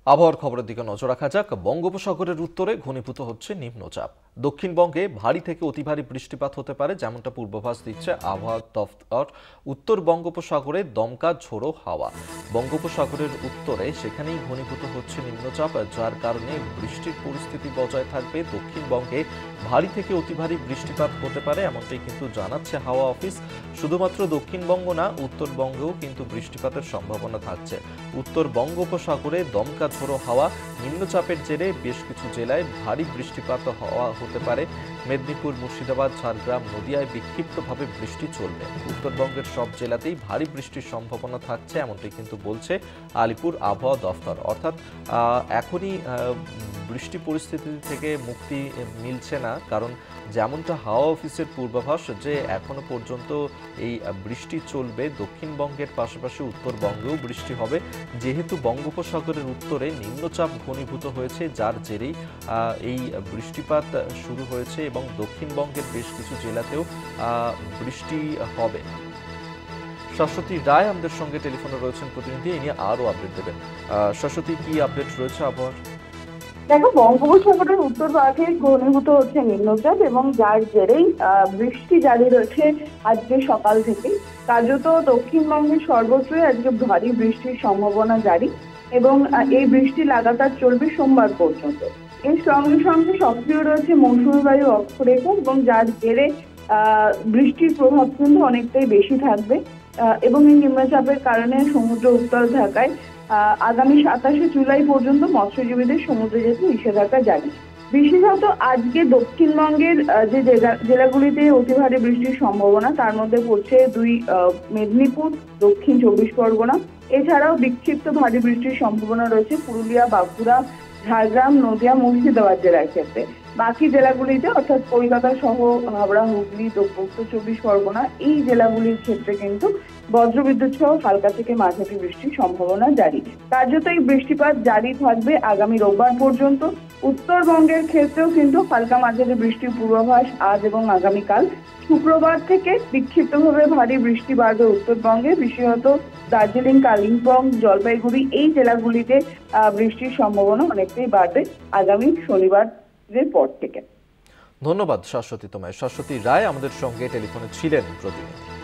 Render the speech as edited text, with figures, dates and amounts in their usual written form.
আবহাওয়ার খবরের দিকে নজর রাখা যাক। বঙ্গোপসাগরের উত্তরে ঘনীভূত হচ্ছে নিম্নচাপ। দক্ষিণবঙ্গে ভারী থেকে অতি ভারী বৃষ্টিপাত হতে পারে, যেমনটা পূর্বাভাস দিচ্ছে আবহাওয়া দফতর। উত্তর বঙ্গোপসাগরে দমকা ঝোড়ো হাওয়া। বঙ্গোপসাগরের উত্তরে সেখানেই ঘনীভূত হচ্ছে নিম্নচাপ, যার কারণে বৃষ্টির পরিস্থিতি বজায় থাকবে। দক্ষিণবঙ্গে ভারী থেকে অতি ভারী বৃষ্টিপাত হতে পারে, এমনটাই কিন্তু জানাচ্ছে হাওয়া অফিস। শুধুমাত্র দক্ষিণবঙ্গ না, উত্তরবঙ্গেও কিন্তু বৃষ্টিপাতের সম্ভাবনা থাকছে। উত্তর বঙ্গোপসাগরে দমকা ঝোড়ো হাওয়া, নিম্নচাপের জেরে বেশ কিছু জেলায় ভারী বৃষ্টিপাত হওয়া হতে পারে। মেদিনীপুর, মুর্শিদাবাদ, ঝাড়গ্রাম, নদিয়ায় বিক্ষিপ্তভাবে বৃষ্টি চলবে। উত্তরবঙ্গের সব জেলাতেই ভারী বৃষ্টির সম্ভাবনা থাকছে, এমনটাই কিন্তু বলছে আলিপুর আবহাওয়া দফতর। অর্থাৎ এখনই বৃষ্টি পরিস্থিতি থেকে মুক্তি মিলছে না, কারণ যেমনটা হাওয়া অফিসের পূর্বাভাস যে এখনো পর্যন্ত এই বৃষ্টি চলবে। দক্ষিণবঙ্গের পাশাপাশি উত্তরবঙ্গেও বৃষ্টি হবে, যেহেতু বঙ্গোপসাগরের উত্তরে নিম্নচাপ ঘনীভূত হয়েছে, যার জেরেই এই বৃষ্টিপাত শুরু হয়েছে এবং দক্ষিণবঙ্গের বেশ কিছু জেলাতেও বৃষ্টি হবে। শাশ্বতী রায় আমাদের সঙ্গে টেলিফোনে রয়েছেন প্রতিনিধি, এই নিয়ে আরও আপডেট দেবেন। শাশ্বতী, কি আপডেট রয়েছে আবহাওয়ার? দেখো, বঙ্গোপসাগরের উত্তর ভাগে ঘনীভূত হচ্ছে নিম্নচাপ এবং যার জেরেই বৃষ্টি জারি রয়েছে আজকে সকাল থেকে। কার্যত দক্ষিণবঙ্গের সর্বত্রই আজকে ভারী বৃষ্টির সম্ভাবনা জারি এবং এই বৃষ্টি লাগাতার চলবে সোমবার পর্যন্ত। এর সঙ্গে সঙ্গে সক্রিয় রয়েছে মৌসুমী বায়ু অক্ষরেখা এবং যার জেরে বৃষ্টির প্রভাব কিন্তু অনেকটাই বেশি থাকবে এবং এই নিম্নচাপের কারণে সমুদ্র উত্তাল থাকায় আগামী 27শে জুলাই পর্যন্ত মৎস্যজীবীদের সমুদ্রে যেতে নিষেধাজ্ঞা জারি। বিশেষত আজকে দক্ষিণবঙ্গের যে জেলাগুলিতে অতি ভারী বৃষ্টির সম্ভাবনা, তার মধ্যে পড়ছে মেদিনীপুর, দক্ষিণ 24 পরগনা। এছাড়াও বিক্ষিপ্ত ভারী বৃষ্টির সম্ভাবনা রয়েছে পুরুলিয়া, বাঁকুড়া, ঝাড়গ্রাম, নদিয়া, মুর্শিদাবাদ জেলার ক্ষেত্রে। বাকি জেলাগুলিতে অর্থাৎ কলকাতা সহ হাওড়া, হুগলি, উত্তর 24 পরগনা এই জেলাগুলির ক্ষেত্রে কিন্তু বজ্রবিদ্যুৎ সহ হালকা থেকে মাঝারি বৃষ্টির সম্ভাবনা জারি। কার্যত এই বৃষ্টিপাত জারি থাকবে আগামী রোববার পর্যন্ত। উত্তরবঙ্গের ক্ষেত্রেও কিন্তু হালকা মাঝারি বৃষ্টির পূর্বাভাস আজ এবং আগামীকাল। শুক্রবার থেকে বিক্ষিপ্তভাবে ভারী বৃষ্টি বাড়বে উত্তরবঙ্গে, বিশেষত দার্জিলিং, কালিম্পং, জলপাইগুড়ি এই জেলাগুলিতে বৃষ্টির সম্ভাবনা অনেকটাই বাড়বে আগামী শনিবারের পর থেকে। ধন্যবাদ শাশ্বতী তোমায়। শাশ্বতী রায় আমাদের সঙ্গে টেলিফোনে ছিলেন প্রতিনিধি।